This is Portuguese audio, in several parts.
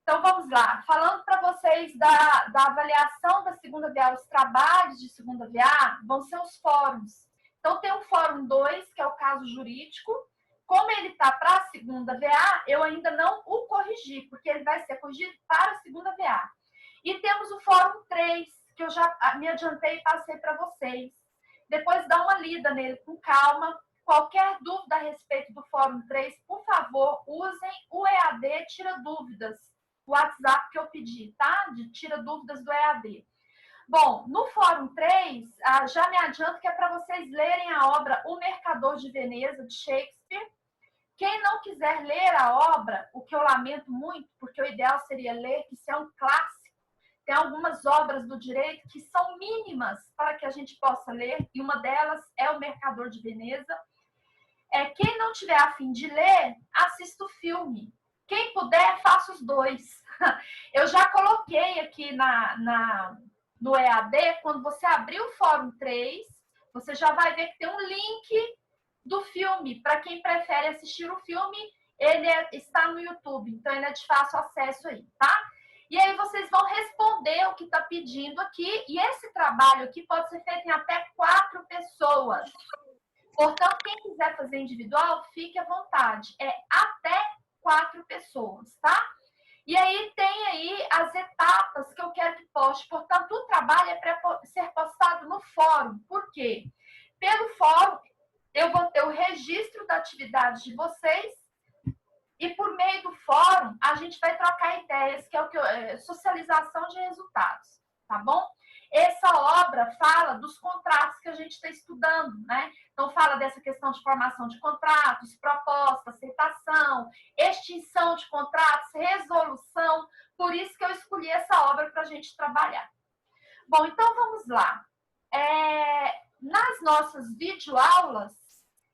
Então, vamos lá. Falando para vocês da avaliação da segunda VA, os trabalhos de segunda VA vão ser os fóruns. Então, tem o fórum 2, que é o caso jurídico. Como ele está para a segunda VA, eu ainda não o corrigi, porque ele vai ser corrigido para a segunda VA. E temos o fórum 3, que eu já me adiantei e passei para vocês. Depois dá uma lida nele com calma. Qualquer dúvida a respeito do fórum 3, por favor, usem o EAD Tira Dúvidas, o WhatsApp que eu pedi, tá? De Tira Dúvidas do EAD. Bom, no fórum 3, já me adianto que é para vocês lerem a obra O Mercador de Veneza, de Shakespeare. Quem não quiser ler a obra, o que eu lamento muito, porque o ideal seria ler, que isso é um clássico. Tem algumas obras do direito que são mínimas para que a gente possa ler, e uma delas é O Mercador de Veneza. Quem não tiver a fim de ler, assista o filme. Quem puder, faça os dois. Eu já coloquei aqui no EAD, quando você abrir o fórum 3, você já vai ver que tem um link do filme. Para quem prefere assistir o filme, ele está no YouTube, então ele é de fácil acesso aí, tá? E aí vocês vão responder o que está pedindo aqui, e esse trabalho aqui pode ser feito em até 4 pessoas. Portanto, quem quiser fazer individual, fique à vontade. É até 4 pessoas, tá? E aí tem aí as etapas que eu quero que poste. Portanto, o trabalho é para ser postado no fórum. Por quê? Pelo fórum, eu vou ter o registro da atividade de vocês e por meio do fórum, a gente vai trocar ideias, que é o que socialização de resultados, tá bom? Essa obra fala dos contratos que a gente está estudando, né? Então, fala dessa questão de formação de contratos, proposta, aceitação, extinção de contratos, resolução. Por isso que eu escolhi essa obra para a gente trabalhar. Bom, então vamos lá. Nas nossas videoaulas,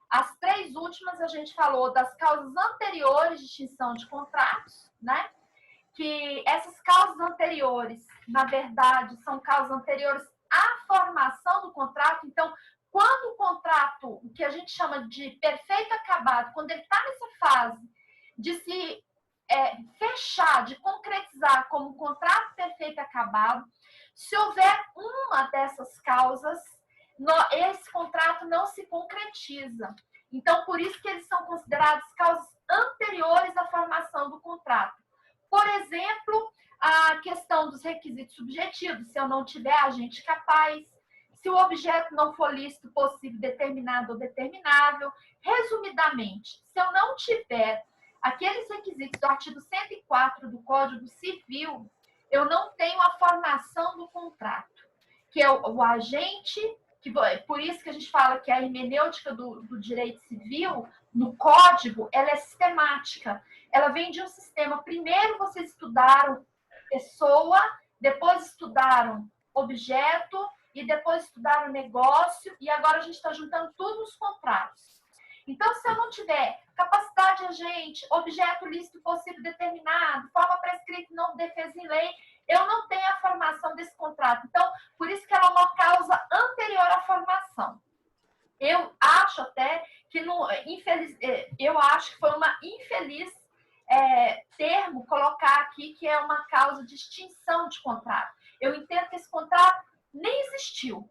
as 3 últimas a gente falou das causas anteriores de extinção de contratos, né? Que essas causas anteriores, na verdade, são causas anteriores à formação do contrato. Então, quando o contrato, o que a gente chama de perfeito acabado, quando ele está nessa fase de se fechar, de concretizar como um contrato perfeito acabado, se houver uma dessas causas, esse contrato não se concretiza. Então, por isso que eles são considerados causas anteriores à formação do contrato. Por exemplo, a questão dos requisitos subjetivos, se eu não tiver agente capaz, se o objeto não for lícito, possível, determinado ou determinável. Resumidamente, se eu não tiver aqueles requisitos do artigo 104 do Código Civil, eu não tenho a formação do contrato, que é o agente, por isso que a gente fala que a hermenêutica do direito civil, no código, ela é sistemática. Ela vem de um sistema. Primeiro vocês estudaram pessoa, depois estudaram objeto, e depois estudaram negócio, e agora a gente está juntando tudo nos contratos. Então, se eu não tiver capacidade de agente, objeto lícito possível determinado, forma prescrita e não defesa em lei, eu não tenho a formação desse contrato. Então, por isso que ela é uma causa anterior à formação. Eu acho até que, eu acho que foi uma infeliz termo colocar aqui que é uma causa de extinção de contrato. Eu entendo que esse contrato nem existiu.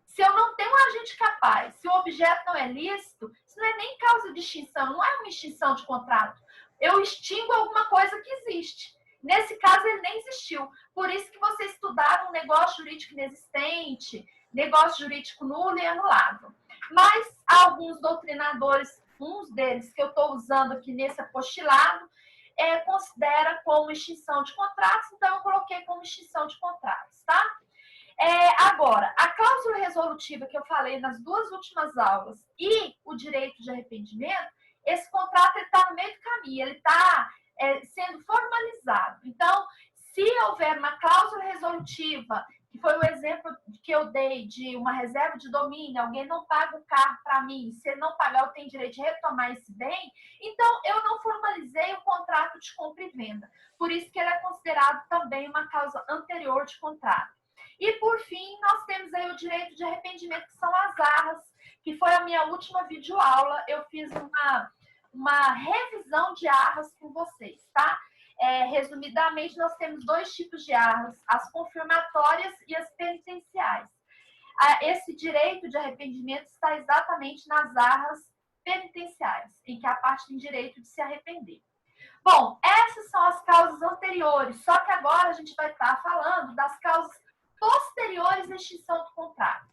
Se eu não tenho um agente capaz, se o objeto não é lícito, isso não é nem causa de extinção, não é uma extinção de contrato. Eu extingo alguma coisa que existe. Nesse caso, ele nem existiu. Por isso que você estudava um negócio jurídico inexistente, negócio jurídico nulo e anulado. Mas alguns doutrinadores, uns deles que eu estou usando aqui nesse apostilado, considera como extinção de contratos, então eu coloquei como extinção de contratos, tá? Agora, a cláusula resolutiva que eu falei nas 2 últimas aulas e o direito de arrependimento, esse contrato está no meio do caminho, ele está sendo formalizado. Então, se houver uma cláusula resolutiva, que foi o exemplo que eu dei de uma reserva de domínio, alguém não paga o carro para mim, se ele não pagar, eu tenho direito de retomar esse bem, então eu não formalizei o contrato de compra e venda. Por isso que ele é considerado também uma causa anterior de contrato. E, por fim, nós temos aí o direito de arrependimento, que são as arras, que foi a minha última videoaula. Eu fiz uma revisão de arras com vocês, tá? resumidamente, nós temos dois tipos de arras, as confirmatórias e as penitenciais. Esse direito de arrependimento está exatamente nas arras penitenciais, em que a parte tem direito de se arrepender. Bom, essas são as causas anteriores, só que agora a gente vai estar falando das causas posteriores à extinção do contrato.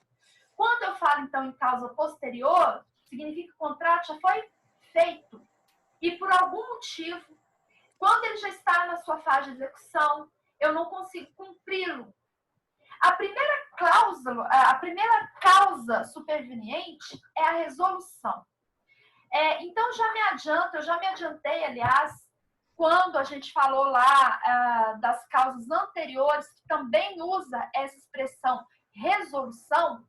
Quando eu falo, então, em causa posterior, significa que o contrato já foi feito. E por algum motivo, quando ele já está na sua fase de execução, eu não consigo cumpri-lo. A primeira causa superveniente é a resolução. Então, eu já me adiantei, aliás, quando a gente falou lá das causas anteriores, que também usa essa expressão resolução,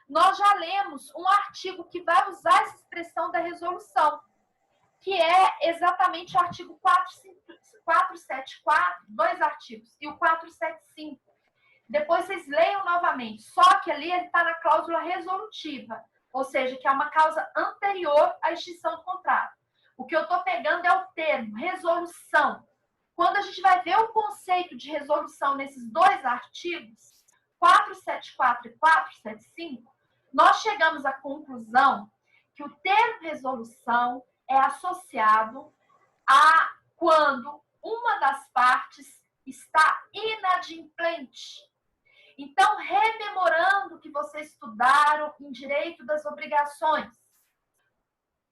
nós já lemos um artigo que vai usar essa expressão da resolução, que é exatamente o artigo 474, dois artigos, e o 475. Depois vocês leiam novamente, só que ali ele está na cláusula resolutiva, ou seja, que é uma causa anterior à extinção do contrato. O que eu estou pegando é o termo resolução. Quando a gente vai ver o conceito de resolução nesses dois artigos, 474 e 475, nós chegamos à conclusão que o termo resolução é associado a quando uma das partes está inadimplente. Então, rememorando o que vocês estudaram em direito das obrigações,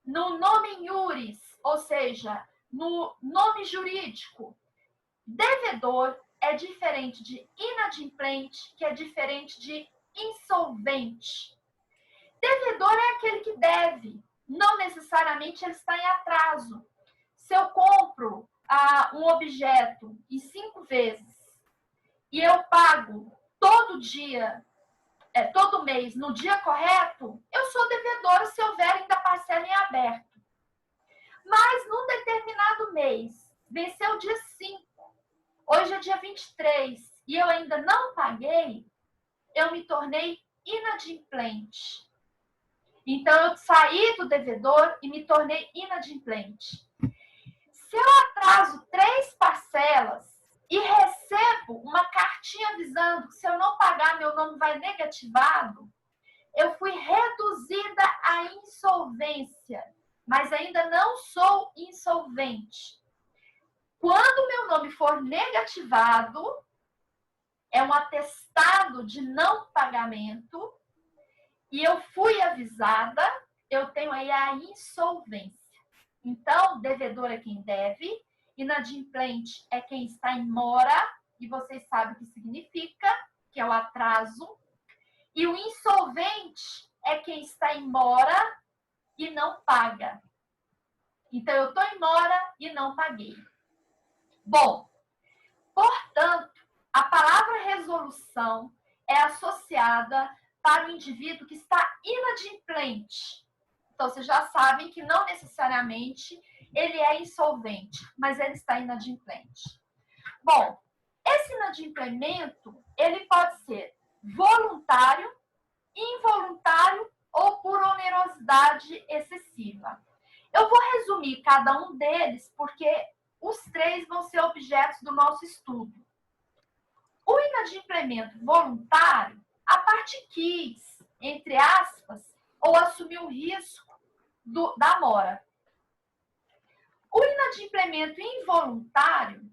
no nome iuris, ou seja, no nome jurídico, devedor é diferente de inadimplente, que é diferente de insolvente. Devedor é aquele que deve, não necessariamente ele está em atraso. Se eu compro um objeto em 5 vezes e eu pago todo dia, todo mês, no dia correto, eu sou devedora se houver ainda parcela em aberto. Mas num determinado mês, venceu o dia 5, hoje é dia 23, e eu ainda não paguei, eu me tornei inadimplente. Então, eu saí do devedor e me tornei inadimplente. Se eu atraso 3 parcelas e recebo uma cartinha avisando que se eu não pagar, meu nome vai negativado, eu fui reduzida à insolvência, mas ainda não sou insolvente. Quando meu nome for negativado, é um atestado de não pagamento, e eu fui avisada, eu tenho aí a insolvência. Então, devedor é quem deve, inadimplente é quem está em mora, e vocês sabem o que significa, que é o atraso. E o insolvente é quem está em mora e não paga. Então, eu estou em mora e não paguei. Bom, portanto, a palavra resolução é associada para o indivíduo que está inadimplente. Então, vocês já sabem que não necessariamente ele é insolvente, mas ele está inadimplente. Bom, esse inadimplemento, ele pode ser voluntário, involuntário ou por onerosidade excessiva. Eu vou resumir cada um deles, porque os 3 vão ser objetos do nosso estudo. O inadimplemento voluntário, a parte quis, entre aspas, ou assumiu o risco da mora. O inadimplemento involuntário,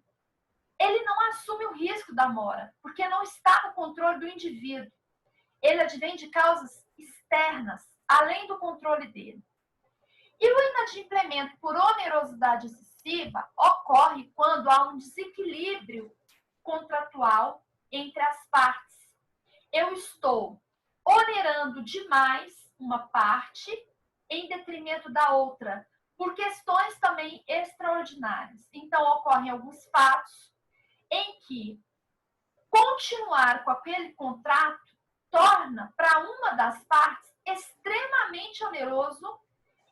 ele não assume o risco da mora, porque não está no controle do indivíduo. Ele advém de causas externas, além do controle dele. E o inadimplemento por onerosidade excessiva ocorre quando há um desequilíbrio contratual entre as partes. Eu estou onerando demais uma parte em detrimento da outra, por questões também extraordinárias. Então, ocorrem alguns fatos em que continuar com aquele contrato torna para uma das partes extremamente oneroso,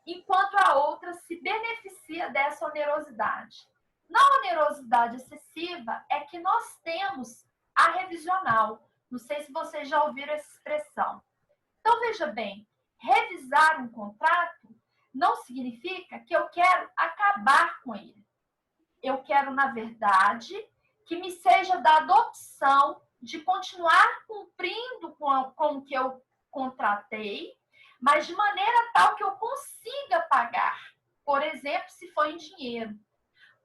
enquanto a outra se beneficia dessa onerosidade. Na onerosidade excessiva é que nós temos a revisional. Não sei se vocês já ouviram essa expressão. Então, veja bem, revisar um contrato não significa que eu quero acabar com ele. Eu quero, na verdade, que me seja dada a opção de continuar cumprindo com o que eu contratei, mas de maneira tal que eu consiga pagar. Por exemplo, se for em dinheiro.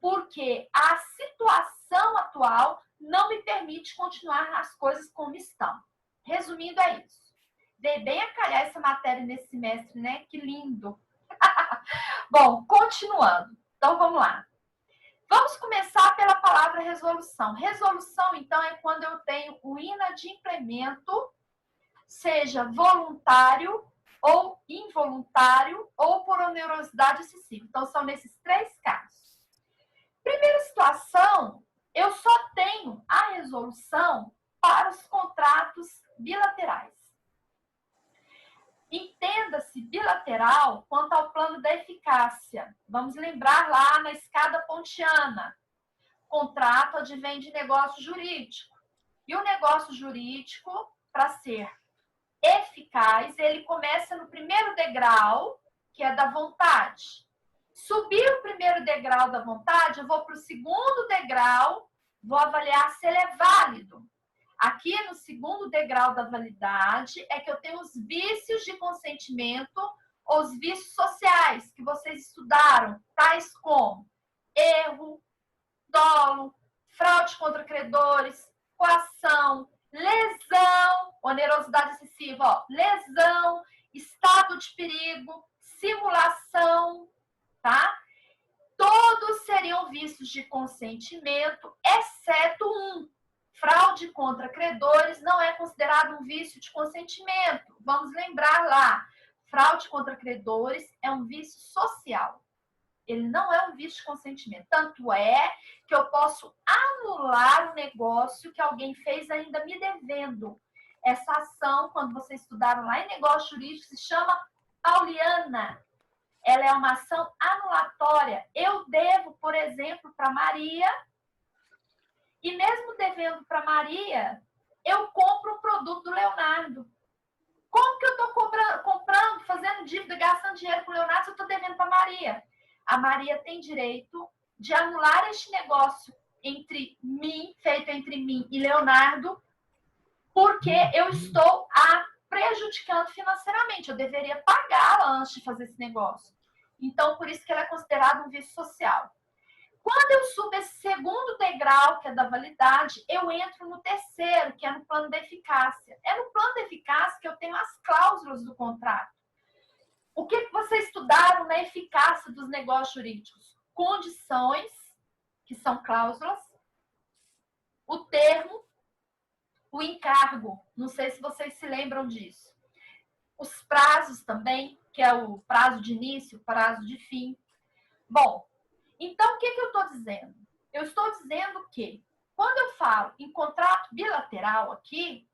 Porque a situação atual não me permite continuar as coisas como estão. Resumindo, é isso. Dei bem a calhar essa matéria nesse semestre, né? Que lindo! Bom, continuando. Então, vamos lá. Vamos começar pela palavra resolução. Resolução, então, é quando eu tenho o inadimplemento, seja voluntário ou involuntário ou por onerosidade excessiva. Então, são nesses 3 casos. Primeira situação, eu só tenho a resolução para os contratos bilaterais. Entenda-se bilateral quanto ao plano da eficácia. Vamos lembrar lá na escada pontiana. Contrato advém de negócio jurídico. E o negócio jurídico, para ser eficaz, ele começa no primeiro degrau, que é da vontade. Subir o primeiro degrau da vontade, eu vou para o segundo degrau, vou avaliar se ele é válido. Aqui no segundo degrau da validade é que eu tenho os vícios de consentimento, ou os vícios sociais que vocês estudaram, tais como erro, dolo, fraude contra credores, coação, lesão, onerosidade excessiva, ó, lesão, estado de perigo, simulação, tá? Todos seriam vícios de consentimento, exceto um. Fraude contra credores não é considerado um vício de consentimento. Vamos lembrar lá, fraude contra credores é um vício social. Ele não é um vício de consentimento. Tanto é que eu posso anular o negócio que alguém fez ainda me devendo. Essa ação, quando vocês estudaram lá em negócio jurídico, se chama pauliana. Ela é uma ação anulatória. Eu devo, por exemplo, para Maria, e mesmo devendo para Maria, eu compro um produto do Leonardo. Como que eu estou comprando, fazendo dívida, gastando dinheiro com o Leonardo se eu estou devendo para Maria? A Maria tem direito de anular este negócio feito entre mim e Leonardo, porque eu estou a prejudicando financeiramente. Eu deveria pagá-la antes de fazer esse negócio. Então, por isso que ela é considerada um vício social. Quando eu subo esse segundo degrau, que é da validade, eu entro no terceiro, que é no plano da eficácia. É no plano da eficácia que eu tenho as cláusulas do contrato. O que vocês estudaram na eficácia dos negócios jurídicos? Condições, que são cláusulas, o termo, o encargo. Não sei se vocês se lembram disso. Os prazos também, que é o prazo de início, prazo de fim. Bom, então o que eu estou dizendo? Eu estou dizendo que, quando eu falo em contrato bilateral aqui,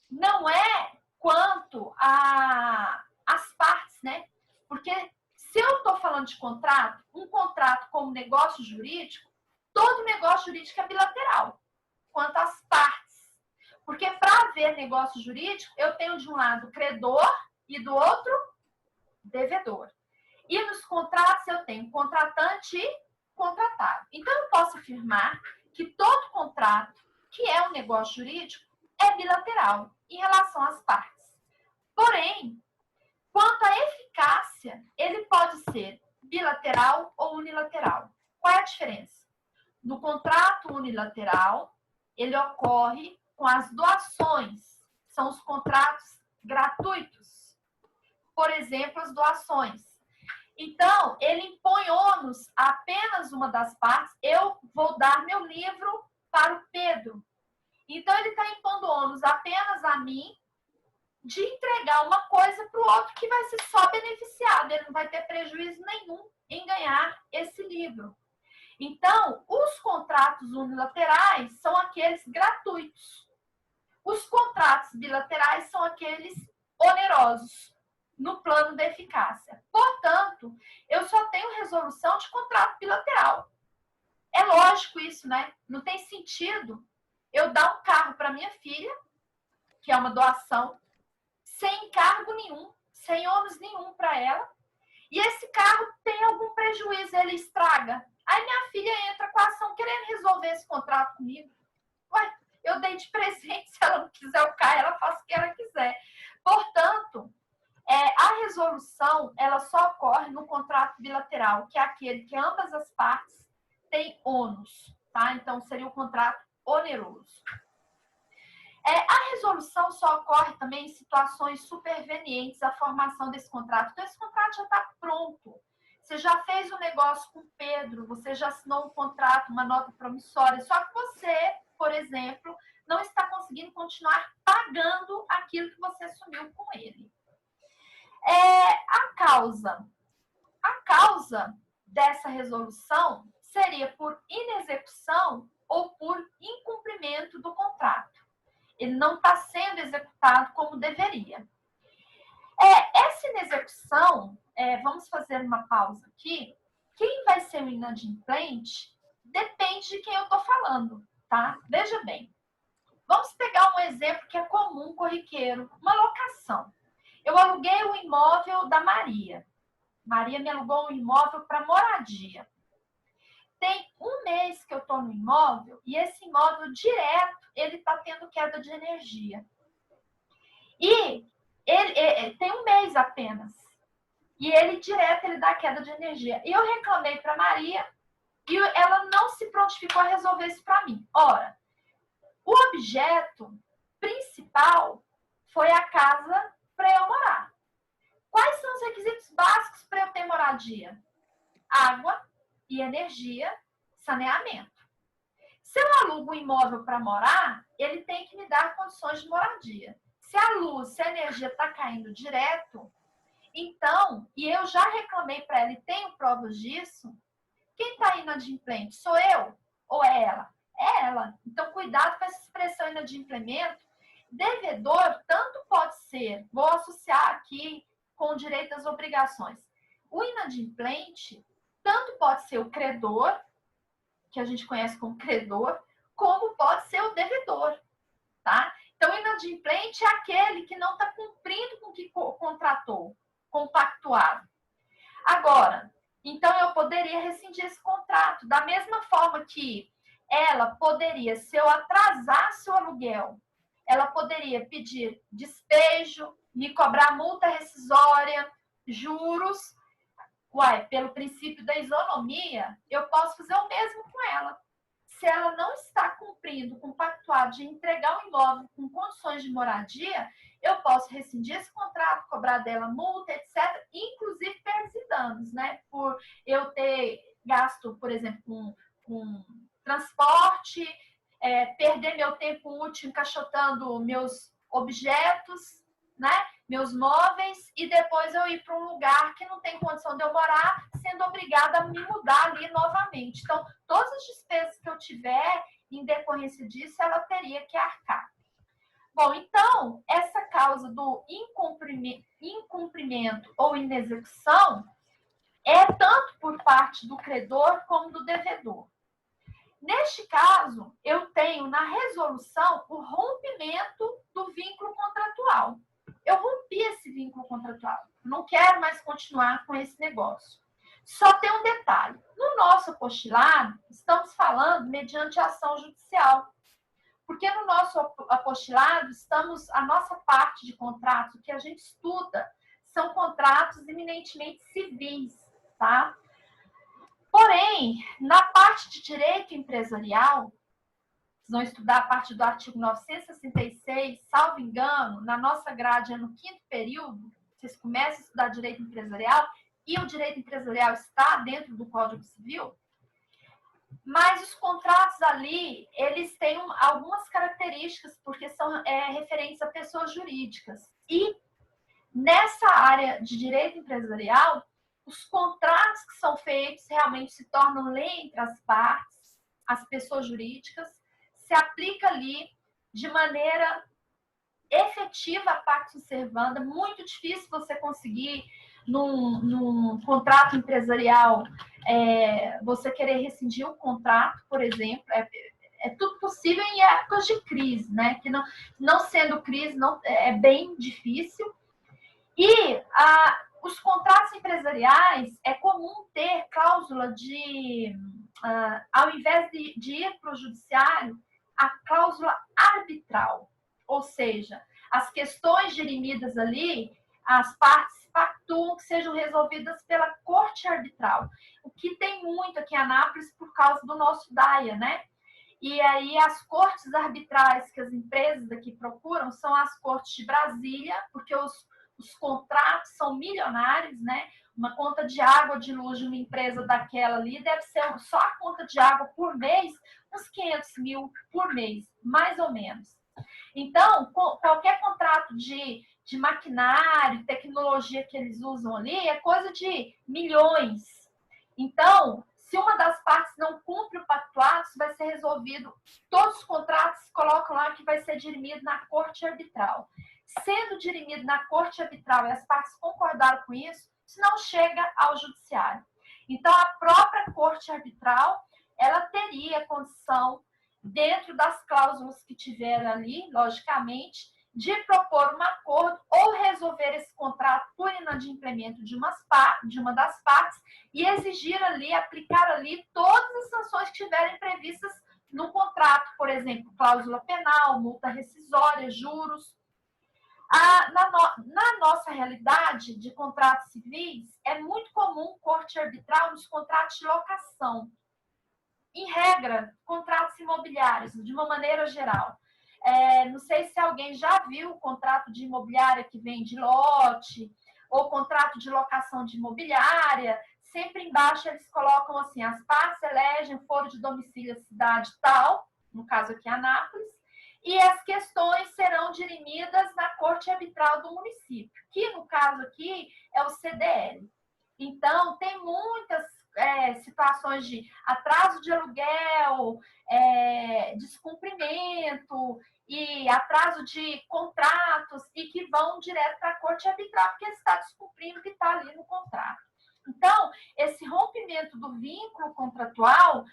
não é quanto às partes, né? Porque se eu estou falando de contrato, um contrato como negócio jurídico, todo negócio jurídico é bilateral, quanto às partes. Porque para haver negócio jurídico, eu tenho de um lado credor e do outro devedor. E nos contratos eu tenho contratante e contratado. Então eu posso afirmar que todo contrato que é um negócio jurídico é bilateral em relação às partes. Porém, quanto à eficácia, ele pode ser bilateral ou unilateral. Qual é a diferença? No contrato unilateral, ele ocorre com as doações. São os contratos gratuitos. Por exemplo, as doações. Então, ele impõe ônus a apenas uma das partes. Eu vou dar meu livro para o Pedro. Então, ele está impondo ônus apenas a mim de entregar uma coisa para o outro que vai ser só beneficiado. Ele não vai ter prejuízo nenhum em ganhar esse livro. Então, os contratos unilaterais são aqueles gratuitos. Os contratos bilaterais são aqueles onerosos, no plano da eficácia. Portanto, eu só tenho resolução de contrato bilateral. É lógico isso, né? Não tem sentido eu dar um carro para minha filha, que é uma doação, sem encargo nenhum, sem ônus nenhum para ela, e esse carro tem algum prejuízo, ele estraga. Aí minha filha entra com a ação querendo resolver esse contrato comigo. Ué, eu dei de presente, se ela não quiser o carro, ela faz o que ela quiser. Portanto, a resolução, ela só ocorre no contrato bilateral, que é aquele que ambas as partes têm ônus, tá? Então, seria o contrato oneroso. A resolução só ocorre também em situações supervenientes à formação desse contrato. Então, esse contrato já está pronto. Você já fez um negócio com o Pedro, você já assinou um contrato, uma nota promissória, só que você, por exemplo, não está conseguindo continuar pagando aquilo que você assumiu com ele. A causa dessa resolução seria por inexecução ou por incumprimento do contrato. Ele não está sendo executado como deveria. Essa inexecução, vamos fazer uma pausa aqui. Quem vai ser o inadimplente depende de quem eu estou falando, tá? Veja bem. Vamos pegar um exemplo que é comum, corriqueiro, uma locação. Eu aluguei o imóvel da Maria. Maria me alugou um imóvel para moradia. Tem um mês que eu estou no imóvel e esse imóvel direto, ele está tendo queda de energia. E ele tem um mês apenas. E ele direto, ele dá queda de energia. E eu reclamei para Maria e ela não se prontificou a resolver isso para mim. Ora, o objeto principal foi a casa para eu morar. Quais são os requisitos básicos para eu ter moradia? Água e energia, saneamento. Se eu alugo um imóvel para morar, ele tem que me dar condições de moradia. Se a luz, se a energia está caindo direto, então, e eu já reclamei para ela e tenho provas disso, quem está inadimplente? Sou eu ou é ela? É ela. Então, cuidado com essa expressão inadimplemento. Devedor tanto pode ser, vou associar aqui com o direito às obrigações. O inadimplente tanto pode ser o credor, que a gente conhece como credor, como pode ser o devedor, tá? Então, o inadimplente é aquele que não está cumprindo com o que contratou, compactuado. Agora, então eu poderia rescindir esse contrato, da mesma forma que ela poderia, se eu atrasasse o aluguel, ela poderia pedir despejo, me cobrar multa rescisória, juros. Pelo princípio da isonomia, eu posso fazer o mesmo com ela. Se ela não está cumprindo com o pactuado de entregar um imóvel com condições de moradia, eu posso rescindir esse contrato, cobrar dela multa, etc., inclusive perdas e danos, né? Por eu ter gasto, por exemplo, com transporte, perder meu tempo útil encaixotando meus objetos, né? Meus móveis, e depois eu ir para um lugar que não tem condição de eu morar, sendo obrigada a me mudar ali novamente. Então, todas as despesas que eu tiver em decorrência disso, ela teria que arcar. Bom, então, essa causa do incumprimento ou inexecução é tanto por parte do credor como do devedor. Neste caso, eu tenho na resolução o rompimento do vínculo contratual. Eu rompi esse vínculo contratual. Não quero mais continuar com esse negócio. Só tem um detalhe. No nosso apostilado, estamos falando mediante ação judicial. Porque no nosso apostilado, a nossa parte de contrato, o que a gente estuda, são contratos eminentemente civis, tá? Porém, na parte de direito empresarial, vocês vão estudar a partir do artigo 966, salvo engano, na nossa grade é no 5º período, vocês começam a estudar direito empresarial, e o direito empresarial está dentro do Código Civil, mas os contratos ali, eles têm algumas características, porque são referentes a pessoas jurídicas. E nessa área de direito empresarial, os contratos que são feitos realmente se tornam lei entre as partes, as pessoas jurídicas, se aplica ali de maneira efetiva a pactum servanda. Muito difícil você conseguir, num contrato empresarial, você querer rescindir o contrato, por exemplo. É tudo possível em épocas de crise, né? Que não sendo crise, é bem difícil. E os contratos empresariais, é comum ter cláusula de ao invés de ir para o judiciário, a cláusula arbitral, ou seja, as questões dirimidas ali, as partes pactuam que sejam resolvidas pela corte arbitral, o que tem muito aqui em Anápolis por causa do nosso DAIA, né? E aí as cortes arbitrais que as empresas daqui procuram são as cortes de Brasília, porque os contratos são milionários, né? Uma conta de água de luz de uma empresa daquela ali deve ser só a conta de água por mês, uns 500 mil por mês, mais ou menos. Então, qualquer contrato de maquinário, tecnologia que eles usam ali é coisa de milhões. Então, se uma das partes não cumpre o pactuado, isso vai ser resolvido. Todos os contratos colocam lá que vai ser dirimido na corte arbitral. Sendo dirimido na corte arbitral e as partes concordaram com isso, isso não chega ao judiciário. Então, a própria corte arbitral, ela teria condição, dentro das cláusulas que tiver ali, logicamente, de propor um acordo ou resolver esse contrato por inadimplemento de uma das partes e exigir ali, aplicar ali todas as sanções que estiverem previstas no contrato, por exemplo, cláusula penal, multa rescisória, juros. Na nossa realidade de contratos civis, é muito comum corte arbitral nos contratos de locação. Em regra, contratos imobiliários, de uma maneira geral. Não sei se alguém já viu o contrato de imobiliária que vem de lote, ou contrato de locação de imobiliária. Sempre embaixo eles colocam assim, as partes elegem foro de domicílio a cidade tal, no caso aqui Anápolis, e as questões serão dirimidas na corte arbitral do município, que no caso aqui é o CDL. Então, tem muitas situações de atraso de aluguel, descumprimento e atraso de contratos e que vão direto para a corte arbitral, porque ele está descumprindo o que está ali no contrato. Então, esse rompimento do vínculo contratual,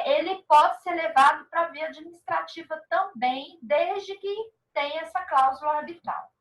ele pode ser levado para a via administrativa também, desde que tenha essa cláusula arbitral.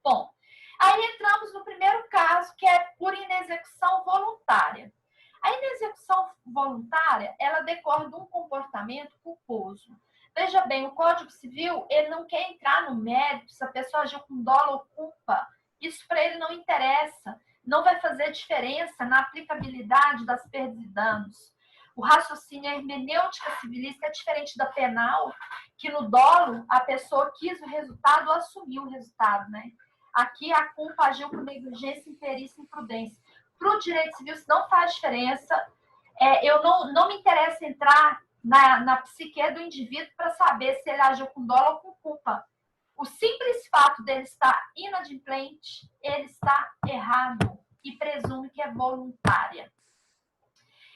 Bom, aí entramos no primeiro caso, que é por inexecução voluntária. A inexecução voluntária, ela decorre de um comportamento culposo. Veja bem, o Código Civil, ele não quer entrar no mérito se a pessoa agiu com dolo ou culpa. Isso para ele não interessa. Não vai fazer diferença na aplicabilidade das perdas e danos. O raciocínio, a hermenêutica civilista é diferente da penal, que no dolo a pessoa quis o resultado ou assumiu o resultado, né? Aqui a culpa agiu com negligência, imperícia e imprudência. Para o direito civil isso não faz diferença. Eu não me interessa entrar na psique do indivíduo para saber se ele agiu com dolo ou com culpa. O simples fato dele estar inadimplente, ele está errado e presume que é voluntária.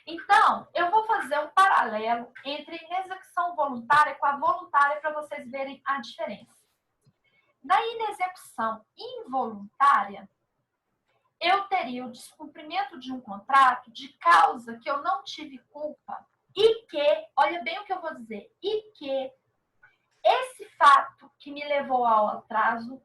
Então, eu vou fazer um paralelo entre inexecução voluntária com a voluntária para vocês verem a diferença. Na inexecução involuntária, eu teria o descumprimento de um contrato de causa que eu não tive culpa e que, olha bem o que eu vou dizer, e que esse fato que me levou ao atraso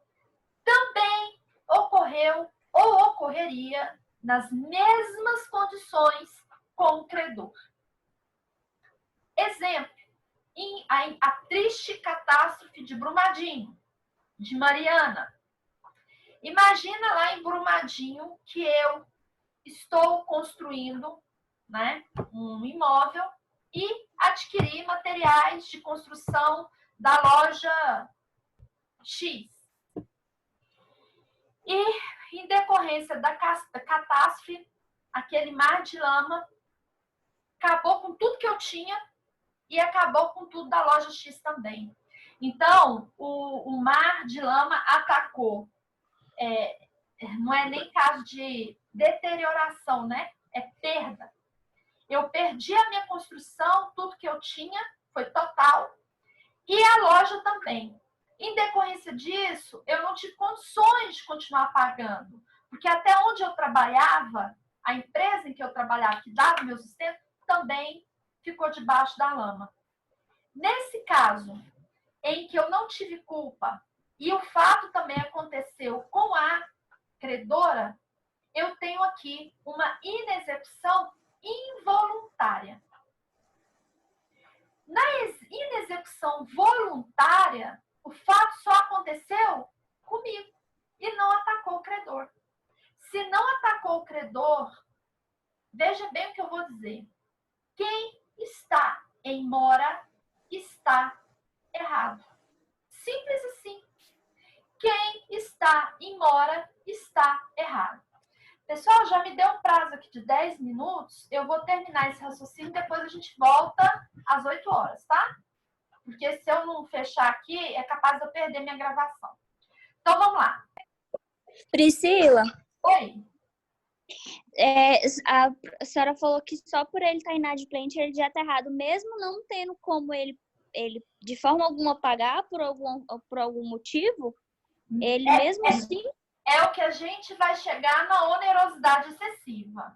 também ocorreu ou ocorreria nas mesmas condições com o credor. Exemplo, a triste catástrofe de Brumadinho, de Mariana. Imagina lá em Brumadinho que eu estou construindo, né, um imóvel e adquiri materiais de construção da loja X. E, em decorrência da catástrofe, aquele mar de lama acabou com tudo que eu tinha e acabou com tudo da loja X também. Então, o mar de lama atacou. Não é nem caso de deterioração, né? É perda. Eu perdi a minha construção, tudo que eu tinha foi total. E a loja também. Em decorrência disso, eu não tive condições de continuar pagando. Porque até onde eu trabalhava, a empresa em que eu trabalhava, que dava meu sustento, também ficou debaixo da lama. Nesse caso, em que eu não tive culpa, e o fato também aconteceu com a credora, eu tenho aqui uma inexecução involuntária. Na inexecução voluntária, o fato só aconteceu comigo e não atacou o credor. Se não atacou o credor, veja bem o que eu vou dizer. Quem está em mora está errado. Simples assim. Quem está em mora está errado. Pessoal, já me deu um prazo aqui de 10 minutos. Eu vou terminar esse raciocínio, depois a gente volta às 8 horas, tá? Porque se eu não fechar aqui, é capaz de eu perder minha gravação. Então, vamos lá. Priscila, Oi. a senhora falou que só por ele estar inadimplente ele já está errado, mesmo não tendo como ele de forma alguma pagar por algum motivo, ele mesmo assim... É o que a gente vai chegar na onerosidade excessiva.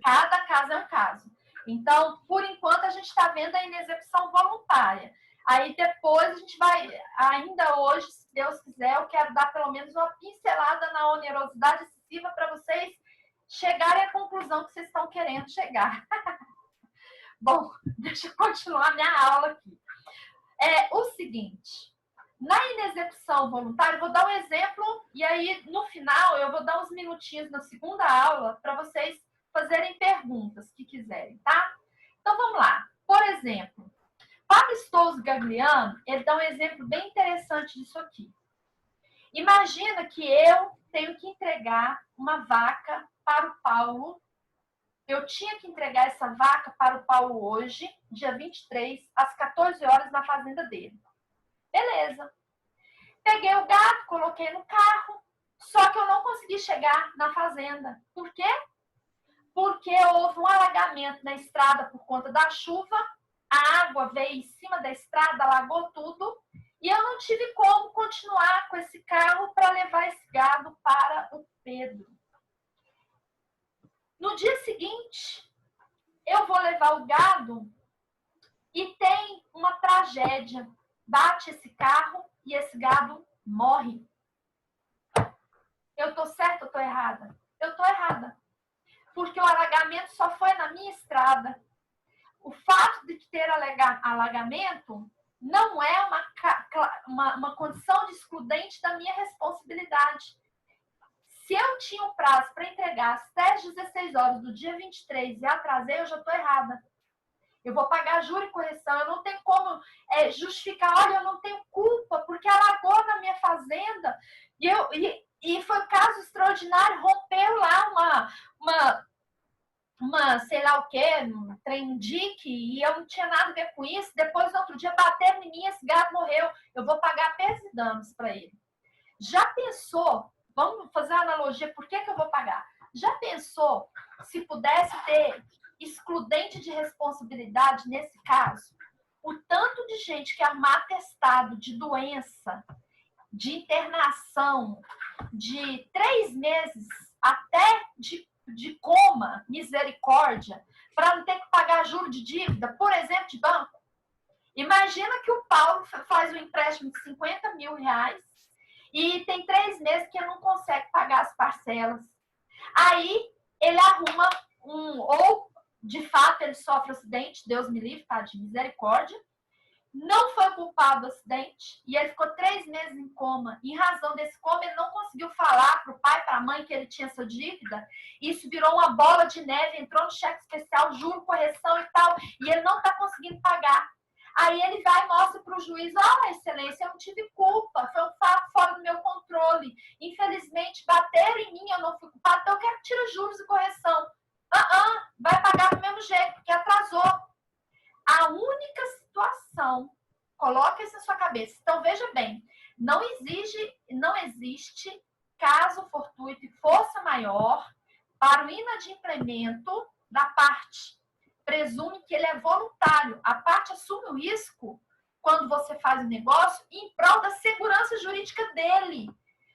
Cada caso é um caso. Então, por enquanto, a gente está vendo a inexecução voluntária. Aí depois a gente vai, ainda hoje, se Deus quiser, eu quero dar pelo menos uma pincelada na onerosidade excessiva para vocês chegarem à conclusão que vocês estão querendo chegar. Bom, deixa eu continuar minha aula aqui. É o seguinte, na inexecução voluntária, eu vou dar um exemplo e aí no final eu vou dar uns minutinhos na segunda aula para vocês fazerem perguntas que quiserem, tá? Então vamos lá. Por exemplo, Pablo Stouzo Gagliano, ele dá um exemplo bem interessante disso aqui. Imagina que eu tenho que entregar uma vaca para o Paulo. Eu tinha que entregar essa vaca para o Paulo hoje, dia 23, às 14 horas, na fazenda dele. Beleza. Peguei o gado, coloquei no carro, só que eu não consegui chegar na fazenda. Por quê? Porque houve um alagamento na estrada por conta da chuva, a água veio em cima da estrada, alagou tudo, e eu não tive como continuar com esse carro para levar esse gado para o Pedro. No dia seguinte, eu vou levar o gado e tem uma tragédia. Bate esse carro e esse gado morre. Eu tô certa ou tô errada? Eu tô errada. Porque o alagamento só foi na minha estrada. O fato de ter alagamento não é uma condição de excludente da minha responsabilidade. Se eu tinha um prazo para entregar até as 16 horas do dia 23 e atrasei, eu já estou errada. Eu vou pagar juro e correção. Eu não tenho como justificar, olha, eu não tenho culpa, porque alagou na minha fazenda. E foi um caso extraordinário, rompeu lá uma sei lá o quê, um trem dique, e eu não tinha nada a ver com isso. Depois, no outro dia, bateram em mim, esse gado morreu. Eu vou pagar perdas e danos para ele. Já pensou, vamos fazer uma analogia, por que eu vou pagar? Já pensou se pudesse ter excludente de responsabilidade nesse caso? O tanto de gente que arrumar atestado de doença, de internação, de 3 meses até de coma, misericórdia, para não ter que pagar juro de dívida, por exemplo, de banco. Imagina que o Paulo faz um empréstimo de 50 mil reais e tem 3 meses que ele não consegue pagar as parcelas. Aí ele arruma ou de fato ele sofre acidente, Deus me livre, tá, de misericórdia, não foi culpado do acidente e ele ficou 3 meses em coma. Em razão desse coma, ele não conseguiu falar para o pai, para a mãe que ele tinha essa dívida. Isso virou uma bola de neve, entrou no cheque especial, juro, correção e tal, e ele não está conseguindo pagar. Aí ele vai e mostra para o juiz, excelência, eu não tive culpa, foi um fato fora do meu controle. Infelizmente, bateram em mim, eu não fui culpado, então eu quero que tire juros e correção. Vai pagar do mesmo jeito, porque atrasou. A única situação, coloque isso na sua cabeça. Então, veja bem, não existe caso fortuito e força maior para o inadimplemento da parte. Presume que ele é voluntário. A parte assume o risco quando você faz o negócio em prol da segurança jurídica dele,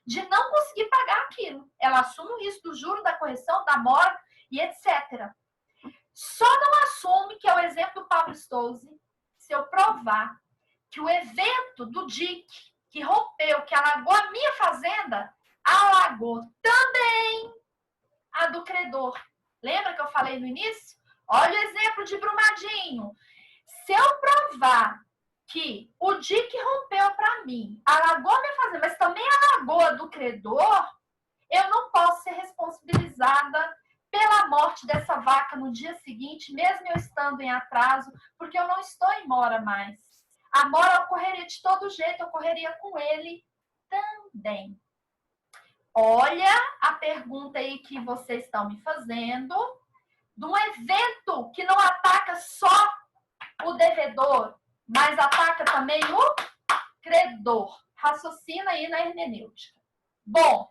de não conseguir pagar aquilo. Ela assume o risco do juro, da correção, da mora e etc. Só não assume, que é o exemplo do Pablo Stouzo, se eu provar que o evento do DIC, que rompeu, que alagou a minha fazenda, alagou também a do credor. Lembra que eu falei no início? Olha o exemplo de Brumadinho. Se eu provar que o DIC rompeu para mim, alagou a minha fazenda, mas também alagou a do credor, eu não posso ser responsabilizada pela morte dessa vaca no dia seguinte, mesmo eu estando em atraso, porque eu não estou em mora mais. A mora ocorreria de todo jeito, ocorreria com ele também. Olha a pergunta aí que vocês estão me fazendo, de um evento que não ataca só o devedor, mas ataca também o credor. Raciocina aí na hermenêutica. Bom,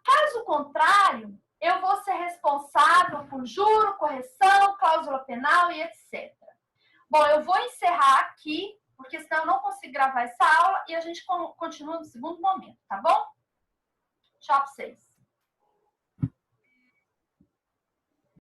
caso contrário, eu vou ser responsável por juro, correção, cláusula penal e etc. Bom, eu vou encerrar aqui, porque senão eu não consigo gravar essa aula e a gente continua no segundo momento, tá bom? Tchau pra vocês.